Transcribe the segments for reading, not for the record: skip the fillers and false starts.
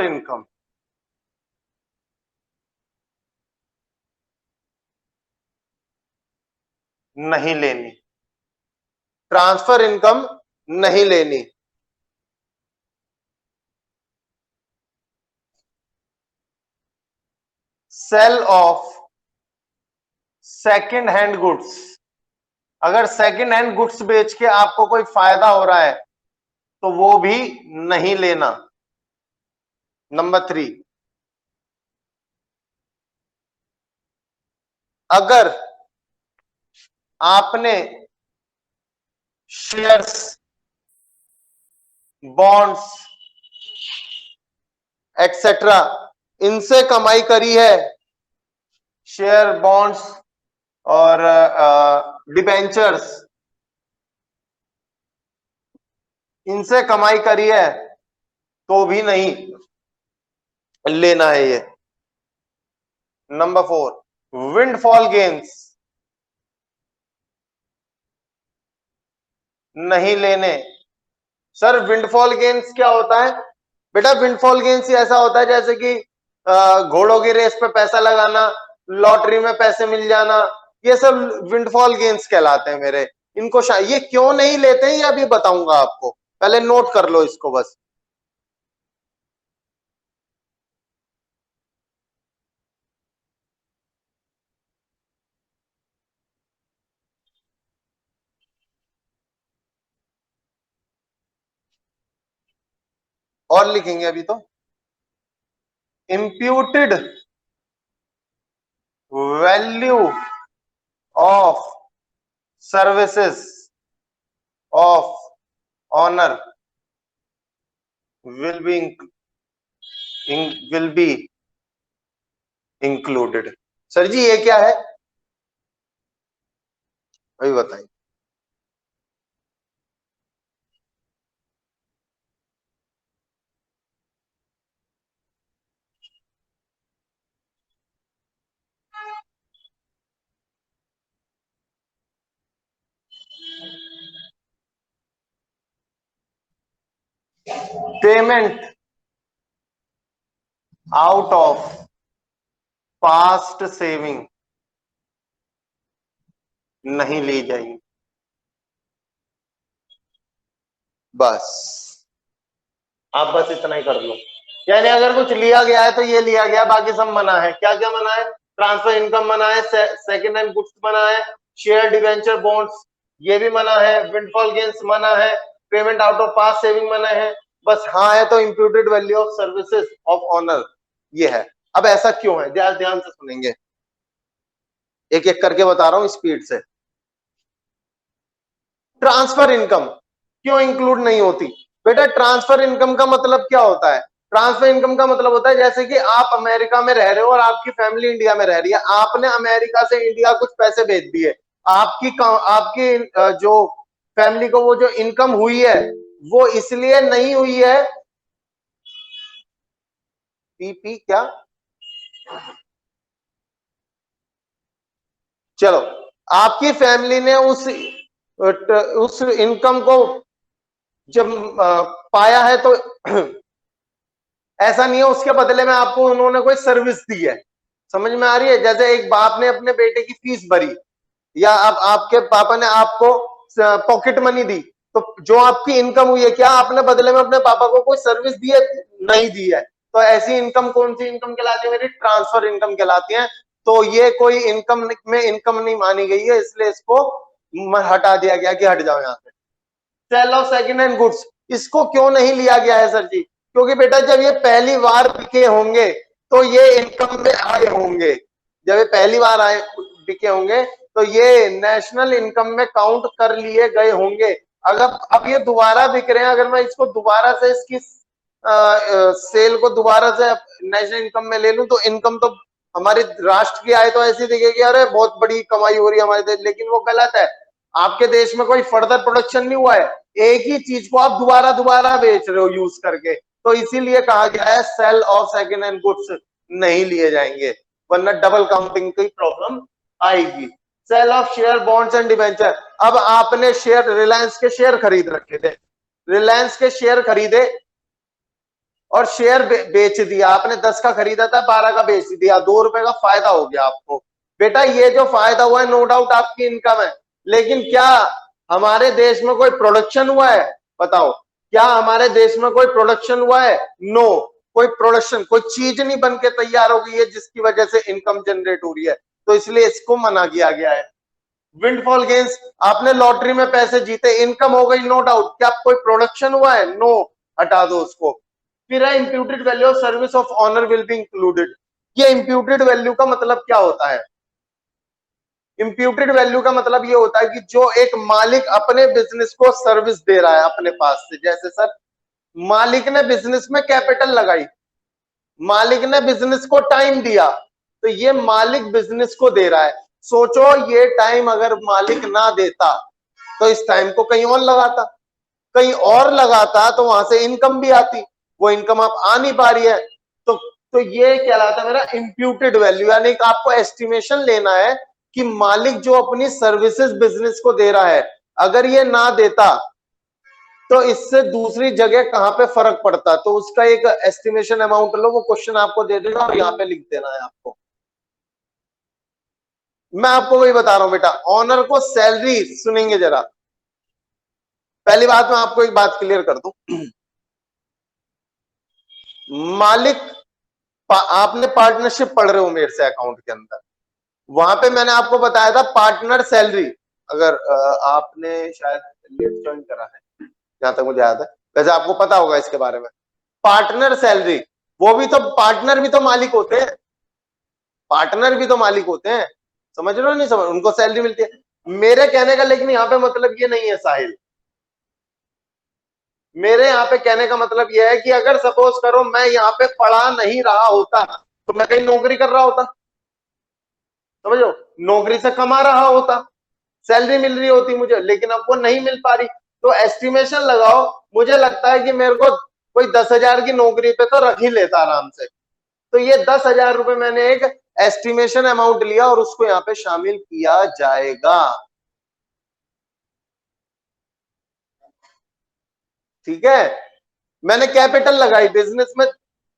Income नहीं लेनी, transfer income नहीं लेनी। Sale of second hand goods, अगर सेकंड हैंड गुड्स बेच के आपको कोई फायदा हो रहा है तो वो भी नहीं लेना। नंबर 3, अगर आपने शेयर्स, बॉन्ड्स एक्सेट्रा इनसे कमाई करी है, शेयर, बॉन्ड्स और डिबेंचर्स, इनसे कमाई करी है तो भी नहीं लेना है ये। नंबर 4, विंडफॉल गेन्स नहीं लेने। सर विंडफॉल गेन्स क्या होता है? बेटा विंडफॉल गेन्स ऐसा होता है जैसे कि घोड़ों की रेस पे पैसा लगाना, लॉटरी में पैसे मिल जाना, ये सब विंडफॉल गेन्स कहलाते हैं मेरे। इनको ये क्यों नहीं लेते हैं ये अभी बताऊंगा आपको, पहले नोट कर लो इसको बस। और लिखेंगे अभी तो, imputed value of services of owner will be included. Sir ji ये क्या है वही बताइए। Payment out of past saving नहीं ली जाएगी। बस आप बस इतना ही कर लो, यानी अगर कुछ लिया गया है तो ये लिया गया, बाकी सब मना है। क्या क्या मना है? ट्रांसफर इनकम मना है, सेकंड हैंड गुड्स मना है, शेयर, डिवेंचर, बॉन्ड्स ये भी मना है, विंडफॉल गेन्स मना है, payment out of past saving मना है। बस हाँ है तो imputed value of services of owner ये है। अब ऐसा क्यों है, ध्यान से सुनेंगे, एक एक करके बता रहा हूं स्पीड से। ट्रांसफर इनकम क्यों इंक्लूड नहीं होती? बेटा ट्रांसफर इनकम का मतलब क्या होता है? ट्रांसफर इनकम का मतलब होता है जैसे कि आप अमेरिका में रह रहे हो और आपकी फैमिली इंडिया में रह रही है, आपने अमेरिका से इंडिया कुछ पैसे भेज दिए, आपकी जो फैमिली को वो जो इनकम हुई है वो इसलिए नहीं हुई है, पीपी क्या, चलो आपकी फैमिली ने उस इनकम को जब पाया है तो ऐसा नहीं है उसके बदले में आपको उन्होंने कोई सर्विस दी है। समझ में आ रही है? जैसे एक बाप ने अपने बेटे की फीस भरी या अब आपके पापा ने आपको पॉकेट मनी दी, तो जो आपकी इनकम हुई है क्या आपने बदले में अपने पापा को कोई सर्विस दी है? नहीं दी है। तो ऐसी इनकम कौन सी इनकम कहलाती है? मेरी ट्रांसफर इनकम कहलाती है। तो ये कोई इनकम में इनकम नहीं मानी गई है, इसलिए इसको हटा दिया गया कि हट जाओ यहाँ से। Sale of second hand goods, इसको क्यों नहीं लिया गया है सर जी? क्योंकि बेटा जब ये पहली बार बिके होंगे तो ये इनकम में आए होंगे, जब ये पहली बार आए बिके होंगे तो ये नेशनल इनकम में काउंट कर लिए गए होंगे। अगर अब ये दोबारा बिक रहे हैं, अगर मैं इसको दोबारा से इसकी सेल को दोबारा से नेशनल इनकम में ले लूं तो इनकम तो हमारे राष्ट्र की आय तो ऐसी दिखेगी अरे बहुत बड़ी कमाई हो रही है हमारे देश, लेकिन वो गलत है। आपके देश में कोई फर्दर प्रोडक्शन नहीं हुआ है, एक ही चीज को आप दोबारा दोबारा बेच रहे हो यूज करके, तो इसीलिए कहा गया है sale of second hand goods नहीं लिए जाएंगे, वरना डबल काउंटिंग की प्रॉब्लम आएगी। Sale of share, bonds and debenture, अब आपने शेयर, रिलायंस के शेयर खरीद रखे थे, रिलायंस के शेयर खरीदे, और शेयर बेच दिया आपने, 10 का खरीदा था 12 का बेच दिया, 2 रुपए का फायदा हो गया आपको। बेटा ये जो फायदा हुआ है नो डाउट आपकी इनकम है, लेकिन क्या हमारे देश में कोई प्रोडक्शन हुआ है? बताओ, क्या हमारे देश में कोई प्रोडक्शन हुआ है? नो, कोई प्रोडक्शन, कोई चीज नहीं बन के तैयार हो गई है जिसकी वजह से इनकम जनरेट हो रही है, तो इसलिए इसको मना किया गया है। विंडफॉल गेन्स, आपने लॉटरी में पैसे जीते, इनकम हो गई नो डाउट, क्या कोई प्रोडक्शन हुआ है? नो, हटा दो उसको। फिर है imputed value of service of owner will be included. ये इंप्यूटेड वैल्यू का मतलब क्या होता है? इंप्यूटेड वैल्यू का मतलब ये होता है कि जो एक मालिक अपने बिजनेस को सर्विस दे रहा है अपने पास से, जैसे सर मालिक ने बिजनेस में कैपिटल लगाई, मालिक ने बिजनेस को टाइम दिया, तो ये मालिक बिजनेस को दे रहा है। सोचो ये टाइम अगर मालिक ना देता तो इस टाइम को कहीं और लगाता, कहीं और लगाता तो वहां से इनकम भी आती, वो इनकम आप आ नहीं पा रही है। तो ये कहलाता है मेरा इंप्यूटेड वैल्यू, यानी कि आपको एस्टिमेशन लेना है कि मालिक जो अपनी सर्विसेज बिजनेस को दे रहा है, अगर ये ना देता तो इससे दूसरी जगह कहां पे फर्क पड़ता, तो उसका एक एस्टिमेशन अमाउंट लो, वो क्वेश्चन आपको दे देगा और यहाँ पे लिख देना है आपको। मैं आपको वही बता रहा हूं बेटा, ऑनर को सैलरी, सुनेंगे जरा, पहली बात मैं आपको एक बात क्लियर कर दूं, मालिक आपने पार्टनरशिप पढ़ रहे हो मेरे से अकाउंट के अंदर, वहां पे मैंने आपको बताया था पार्टनर सैलरी, अगर आपने शायद लेट ज्वाइन करा है जहां तक मुझे याद है, वैसे आपको पता होगा इसके बारे में। पार्टनर सैलरी, वो भी तो पार्टनर भी तो मालिक होते हैं, पार्टनर भी तो मालिक होते हैं, समझ रहे हो नहीं समझ, उनको सैलरी मिलती है। मेरे कहने का लेकिन यहाँ पे मतलब ये नहीं है साहिल, मेरे यहाँ पे कहने का मतलब यह है कि अगर सपोज करो मैं यहाँ पे पढ़ा नहीं रहा होता तो मैं कहीं नौकरी कर रहा होता, समझो, नौकरी से कमा रहा होता, सैलरी मिल रही होती मुझे, लेकिन अब वो नहीं मिल पा रही, तो एस्टिमेशन लगाओ, मुझे लगता है कि मेरे को कोई 10,000 की नौकरी पे तो रख ही लेता आराम से। तो ये 10,000 रुपए मैंने एक एस्टिमेशन अमाउंट लिया और उसको यहाँ पे शामिल किया जाएगा, ठीक है। मैंने कैपिटल लगाई बिजनेस में,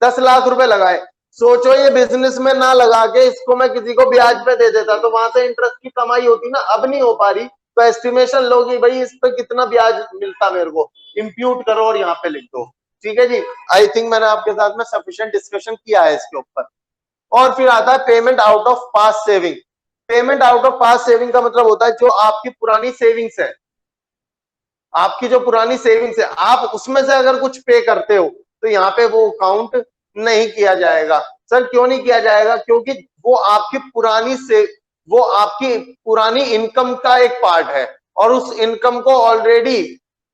10 लाख रुपए लगाए, सोचो ये बिजनेस में ना लगा के इसको मैं किसी को ब्याज पे दे देता तो वहां से इंटरेस्ट की कमाई होती ना, अब नहीं हो पा रही, तो एस्टिमेशन लोगी भाई इस पे कितना ब्याज मिलता मेरे को, इंप्यूट करो और यहाँ पे लिख दो, ठीक है जी। आई थिंक मैंने आपके साथ में सफिशिएंट डिस्कशन किया है इसके ऊपर। और फिर आता है payment out of past saving. Payment out of past saving का मतलब होता है जो आपकी पुरानी सेविंग्स है, आपकी जो पुरानी सेविंग्स है आप उसमें से अगर कुछ पे करते हो तो यहाँ पे वो काउंट नहीं किया जाएगा। सर क्यों नहीं किया जाएगा? क्योंकि वो आपकी पुरानी से वो आपकी पुरानी इनकम का एक पार्ट है और उस इनकम को ऑलरेडी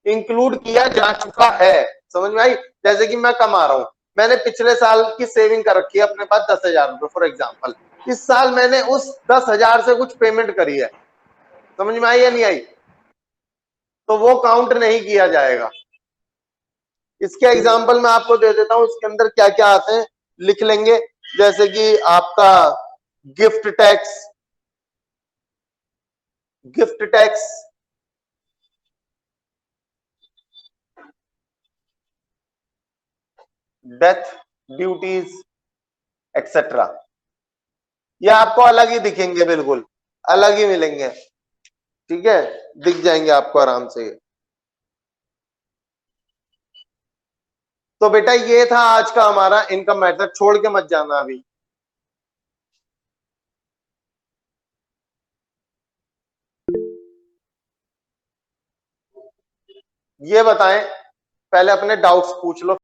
इंक्लूड किया जा चुका है, समझ में आई? जैसे कि मैं कमा रहा हूं, मैंने पिछले साल की सेविंग कर रखी है अपने पास 10,000 रुपए फॉर एग्जाम्पल, इस साल मैंने उस 10,000 से कुछ पेमेंट करी है, समझ में आई या नहीं आई? तो वो काउंट नहीं किया जाएगा। इसके एग्जाम्पल मैं आपको दे देता हूं, इसके अंदर क्या क्या आते हैं लिख लेंगे, जैसे कि आपका gift tax, gift tax, death duties etcetera, ये आपको अलग ही दिखेंगे, बिल्कुल अलग ही मिलेंगे, ठीक है, दिख जाएंगे आपको आराम से। तो बेटा ये था आज का हमारा इनकम मैटर, छोड़ के मत जाना अभी। ये बताएं, पहले अपने डाउट्स पूछ लो।